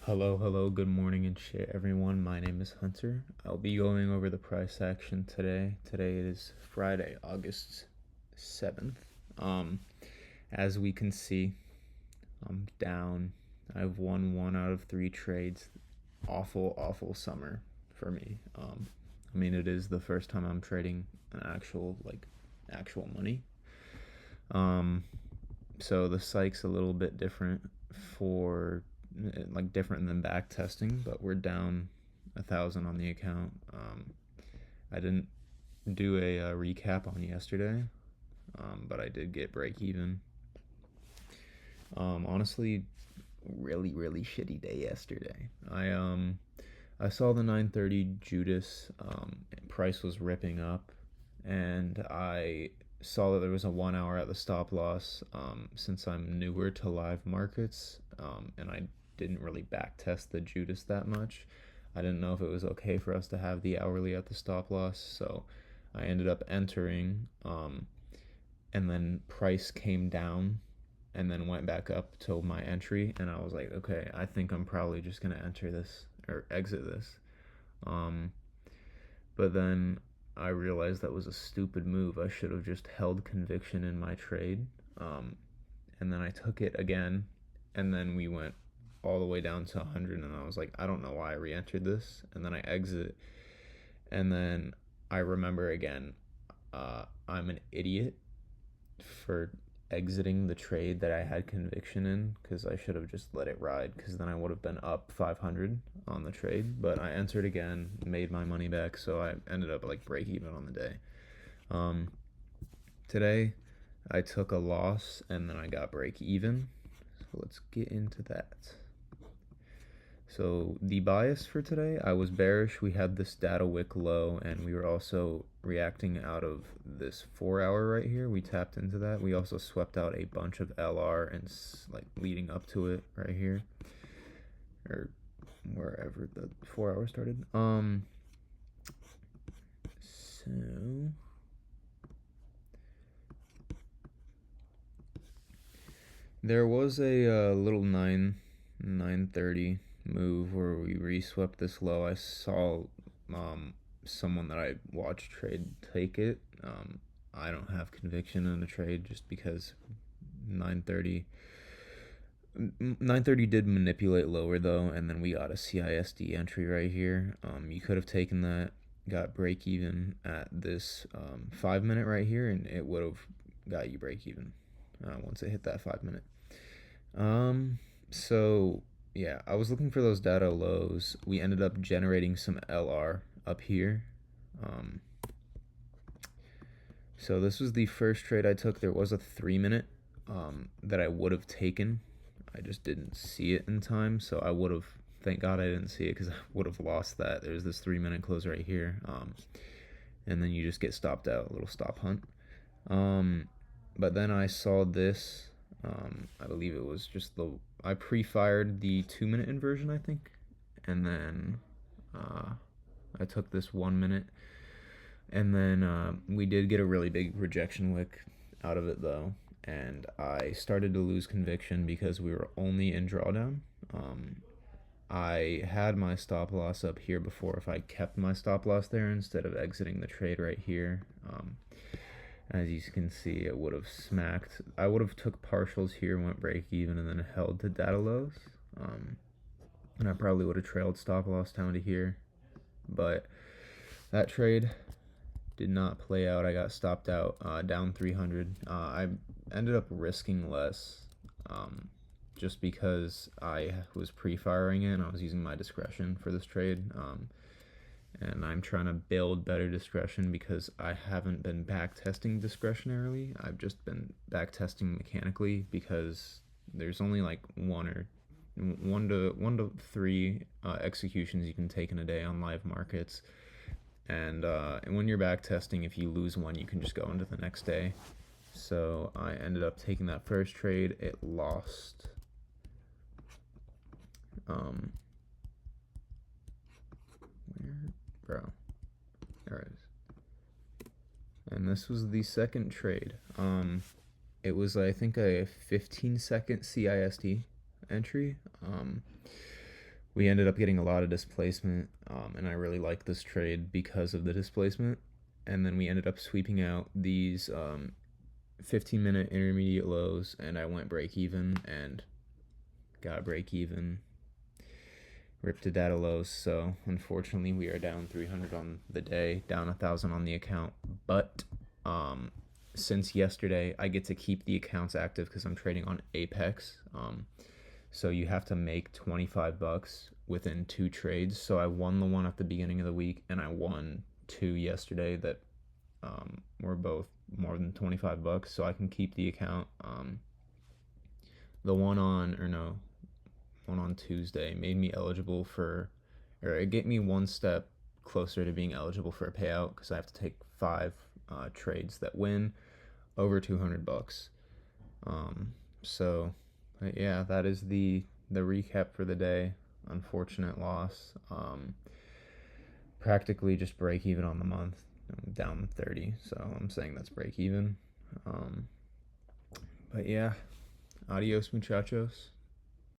Hello, good morning and shit, everyone. My name is Hunter. I'll be going over the price action today. Today is Friday, August 7th. Um, as we can see, I'm down. I've won 1 out of 3 trades. Awful summer for me. It is the first time I'm trading an actual money. Um, so the psych's a little bit different for different than back testing, but we're down 1,000 on the account. I didn't do a recap on yesterday, but I did get break even. Honestly, really shitty day yesterday. I saw the 930 Judas price was ripping up, and I saw that there was a 1 hour at the stop loss. Since I'm newer to live markets, and I didn't really back test the Judas that much, I didn't know if it was okay for us to have the hourly at the stop loss, so I ended up entering, and then price came down and then went back up till my entry, and I was like, okay, I think I'm probably just gonna enter this or exit this. Um, but then I realized that was a stupid move. I should have just held conviction in my trade. Um, and then I took it again, and then we went all the way down to 100, and I was like, I don't know why I re-entered this. And then I exit, and then I remember again, I'm an idiot for exiting the trade that I had conviction in, because I should have just let it ride, because then I would have been up 500 on the trade. But I entered again, made my money back, so I ended up like break even on the day. Today I took a loss and then I got break even. So let's get into that. So the bias for today, I was bearish. We had this data wick low, and we were also reacting out of this 4 hour right here. We tapped into that. We also swept out a bunch of LR and like leading up to it right here, or wherever the 4 hour started. So there was a little 930 move where we reswept this low. I saw someone that I watched trade take it. I don't have conviction in a trade just because 930 930 did manipulate lower though, and then we got a CISD entry right here. You could have taken that, got break even at this 5 minute right here, and it would have got you break even once it hit that 5 minute. So yeah, I was looking for those data lows. We ended up generating some LR up here. So this was the first trade I took. There was a 3 minute that I would have taken. I just didn't see it in time, so I would have. Thank God I didn't see it, because I would have lost that. There's this 3 minute close right here, and then you just get stopped out, a little stop hunt. But then I saw this. I believe it was just I pre-fired the 2 minute inversion, I think, and then I took this 1 minute, and then we did get a really big rejection wick out of it though, and I started to lose conviction because we were only in drawdown. I had my stop loss up here before. If I kept my stop loss there instead of exiting the trade right here, as you can see, it would have smacked. I would have took partials here, went break even, and then held to data lows. And I probably would have trailed stop loss down to here. But that trade did not play out. I got stopped out down 300. I ended up risking less just because I was pre-firing it and I was using my discretion for this trade. And I'm trying to build better discretion because I haven't been back testing discretionarily. I've just been back testing mechanically, because there's only like one to three executions you can take in a day on live markets. And when you're back testing, if you lose one, you can just go into the next day. So I ended up taking that first trade. It lost. Bro? There it is. And this was the second trade. It was, I think, a 15-second CISD entry. We ended up getting a lot of displacement, and I really like this trade because of the displacement. And then we ended up sweeping out these 15-minute intermediate lows, and I went break even and got break even. Ripped to data lows, so unfortunately we are down 300 on the day, down 1,000 on the account. But since yesterday, I get to keep the accounts active because I'm trading on Apex. So you have to make $25 within 2 trades. So I won the one at the beginning of the week, and I won 2 yesterday that were both more than $25. So I can keep the account. The one on Tuesday made me eligible for, or it get me one step closer to being eligible for a payout because I have to take 5 trades that win over $200. So yeah, that is the recap for the day. Unfortunate loss. Practically just break even on the month. I'm down 30, so I'm saying that's break even. But yeah, adios muchachos.